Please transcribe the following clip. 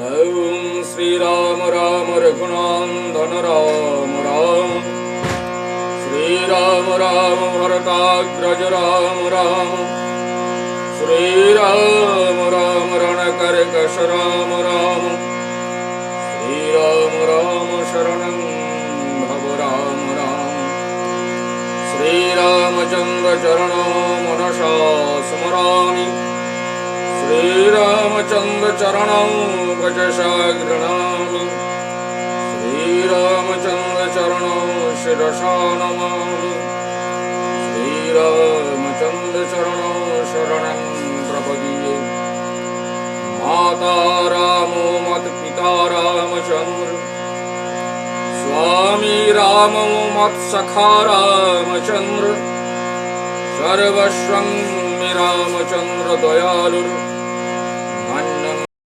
ॐ श्रीराम राम रघुनंदन राम राम श्रीराम राम भरताग्रज राम राम श्रीराम राम रणकर्कश राम राम श्रीराम राम शरणं भव राम राम श्रीरामचंद्र चरणो मनसा स्मरामि श्रीरामचंद्र चरणौ भजसा गृह्णामि श्रीरामचंद्र चरणौ शिरसा नमामि श्रीरामचंद्र चरणौ शरणं प्रपद्ये माता रामो मत् पिता रामचंद्र स्वामी रामो मत् सखा रामचंद्र सर्वस्वं मे रामचंद्र दयालु